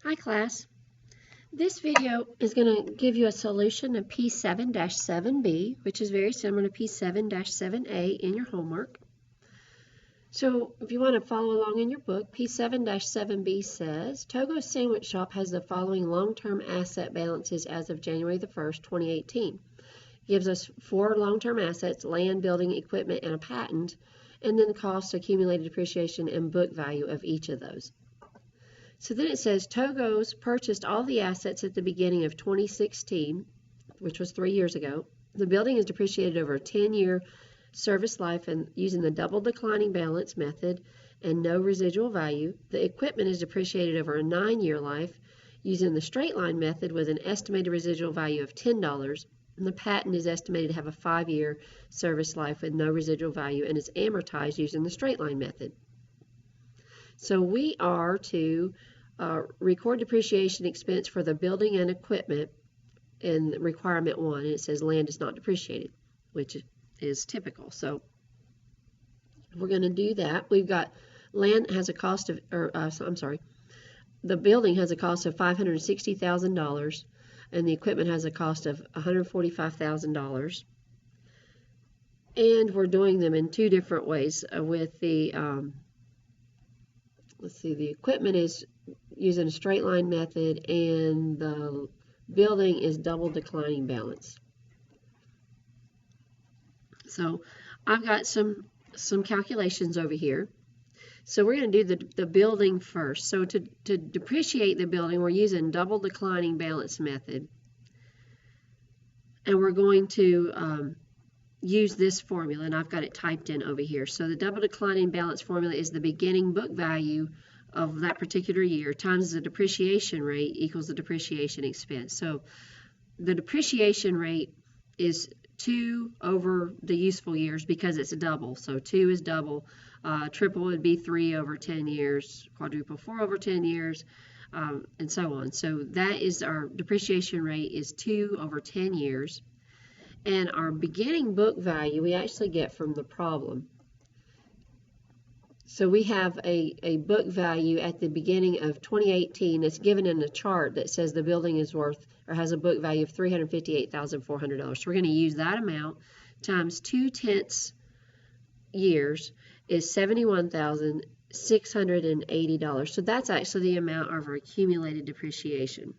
Hi class. This video is going to give you a solution of P7-7B, which is very similar to P7-7A in your homework. So if you want to follow along in your book, P7-7B says, Togo Sandwich Shop has the following long-term asset balances as of January the 1st, 2018. It gives us 4 long-term assets, land, building, equipment, and a patent, and then the cost, accumulated depreciation, and book value of each of those. So then it says Togo's purchased all the assets at the beginning of 2016, which was 3 years ago. The building is depreciated over a 10-year service life and using the double declining balance method and no residual value. The equipment is depreciated over a 9-year life using the straight line method with an estimated residual value of $10. And the patent is estimated to have a 5-year service life with no residual value and is amortized using the straight line method. So we are to record depreciation expense for the building and equipment in requirement 1, and it says land is not depreciated, which is typical. So we're going to do that. We've got land has a cost of, the building has a cost of $560,000, and the equipment has a cost of $145,000. And we're doing them in 2 different ways with the let's see, the equipment is using a straight line method and the building is double declining balance. So I've got some calculations over here. So we're going to do the building first. So to depreciate the building, we're using double declining balance method. And we're going to use this formula, and I've got it typed in over here. So the double declining balance formula is the beginning book value of that particular year times the depreciation rate equals the depreciation expense. So the depreciation rate is 2 over the useful years because it's a double. So 2 is double. Triple would be 3 over 10 years, quadruple 4 over 10 years, and so on. So that is our depreciation rate is 2 over 10 years. And our beginning book value we actually get from the problem. So we have a book value at the beginning of 2018 that's given in a chart that says the building is worth or has a book value of $358,400. So we're going to use that amount times 2/10 years is $71,680. So that's actually the amount of our accumulated depreciation.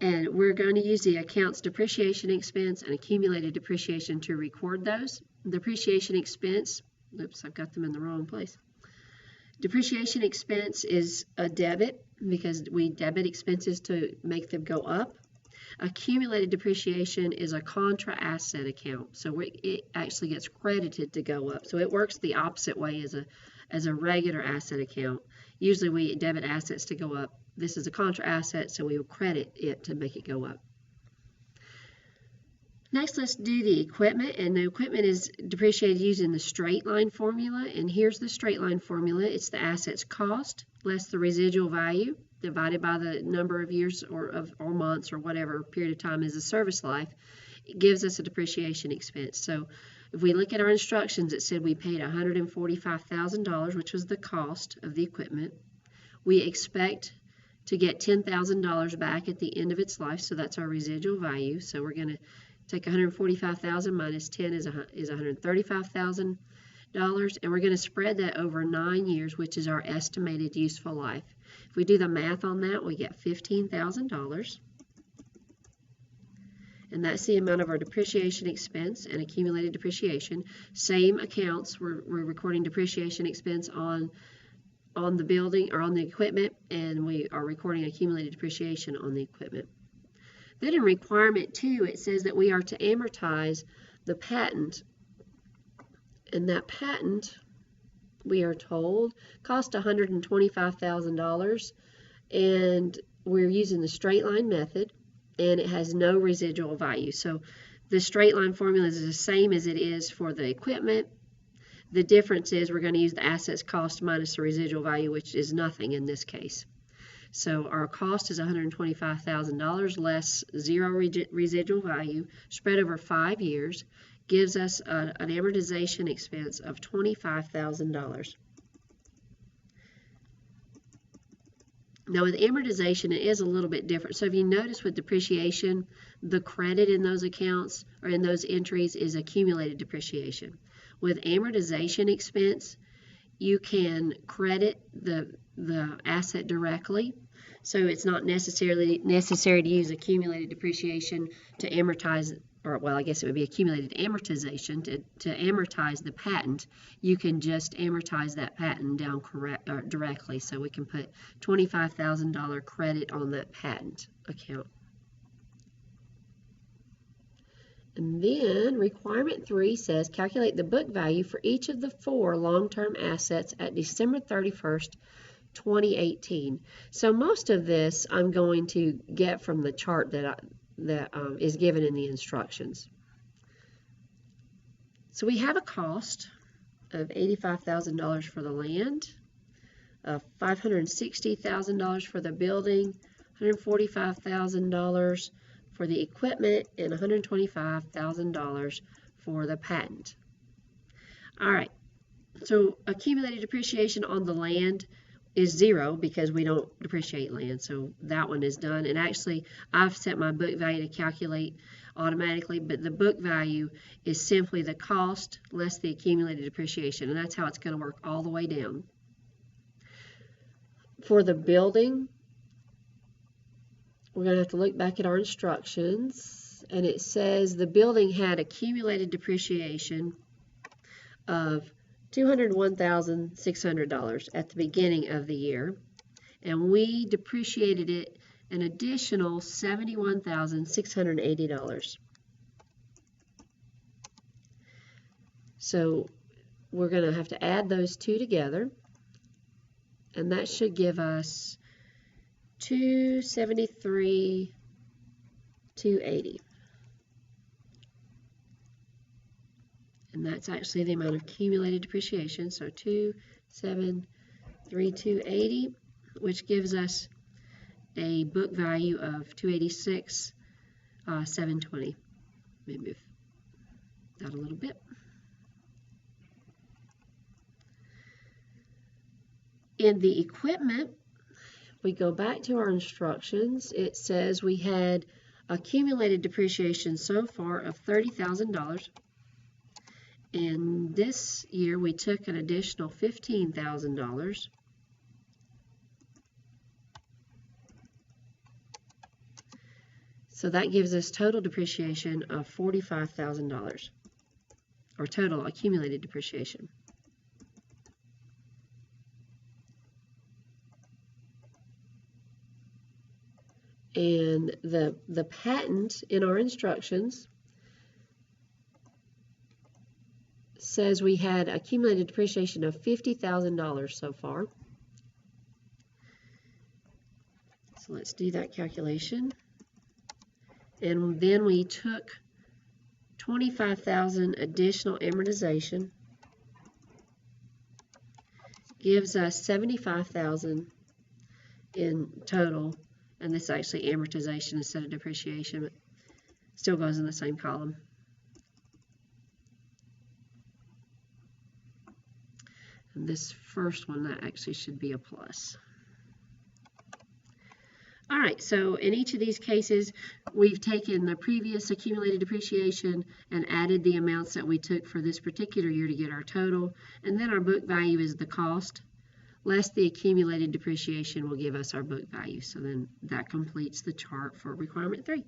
And we're going to use the accounts depreciation expense and accumulated depreciation to record those. Depreciation expense, oops, I've got them in the wrong place. Depreciation expense is a debit because we debit expenses to make them go up. Accumulated depreciation is a contra asset account, so it actually gets credited to go up. So it works the opposite way as a regular asset account. Usually we debit assets to go up. This is a contra asset, so we will credit it to make it go up. Next, let's do the equipment, and the equipment is depreciated using the straight line formula, and here's the straight line formula. It's the asset's cost less the residual value divided by the number of years or months or whatever period of time is the service life. It gives us a depreciation expense. So if we look at our instructions, it said we paid $145,000, which was the cost of the equipment. We expect to get $10,000 back at the end of its life, so that's our residual value. So we're going to take $145,000 minus 10 is $135,000, and we're going to spread that over 9 years, which is our estimated useful life. If we do the math on that, we get $15,000, and that's the amount of our depreciation expense and accumulated depreciation. Same accounts, we're recording depreciation expense on the building or on the equipment, and we are recording accumulated depreciation on the equipment. Then in requirement 2, it says that we are to amortize the patent, and that patent, we are told, cost $125,000, and we're using the straight line method, and it has no residual value. So the straight line formula is the same as it is for the equipment. The difference is we're going to use the assets cost minus the residual value, which is nothing in this case. So our cost is $125,000 less 0 residual value spread over 5 years gives us an amortization expense of $25,000. Now with amortization, it is a little bit different. So if you notice with depreciation, the credit in those accounts or in those entries is accumulated depreciation. With amortization expense, you can credit the asset directly. So it's not necessary to use accumulated depreciation to amortize, or well, I guess it would be accumulated amortization to amortize the patent. You can just amortize that patent down directly. So we can put $25,000 credit on that patent account. And then requirement 3 says calculate the book value for each of the 4 long-term assets at December 31st, 2018. So most of this I'm going to get from the chart that is given in the instructions. So we have a cost of $85,000 for the land, $560,000 for the building, $145,000 for the equipment, and $125,000 for the patent. All right, so accumulated depreciation on the land is 0 because we don't depreciate land, so that one is done. And actually, I've set my book value to calculate automatically, but the book value is simply the cost less the accumulated depreciation, and that's how it's going to work all the way down. For the building, we're going to have to look back at our instructions, and it says the building had accumulated depreciation of $201,600 at the beginning of the year, and we depreciated it an additional $71,680. So we're going to have to add those two together, and that should give us $273,280. And that's actually the amount of accumulated depreciation. So $273,280, which gives us a book value of $286,720. Let me move that a little bit. In the equipment, we go back to our instructions. It says we had accumulated depreciation so far of $30,000. And this year we took an additional $15,000. So that gives us total depreciation of $45,000, or total accumulated depreciation. And the patent in our instructions says we had accumulated depreciation of $50,000 so far. So let's do that calculation. And then we took $25,000 additional amortization, gives us $75,000 in total, and this is actually amortization instead of depreciation, but still goes in the same column. And this first one, that actually should be a plus. All right, so in each of these cases, we've taken the previous accumulated depreciation and added the amounts that we took for this particular year to get our total. And then our book value is the cost, less the accumulated depreciation will give us our book value. So then that completes the chart for requirement 3.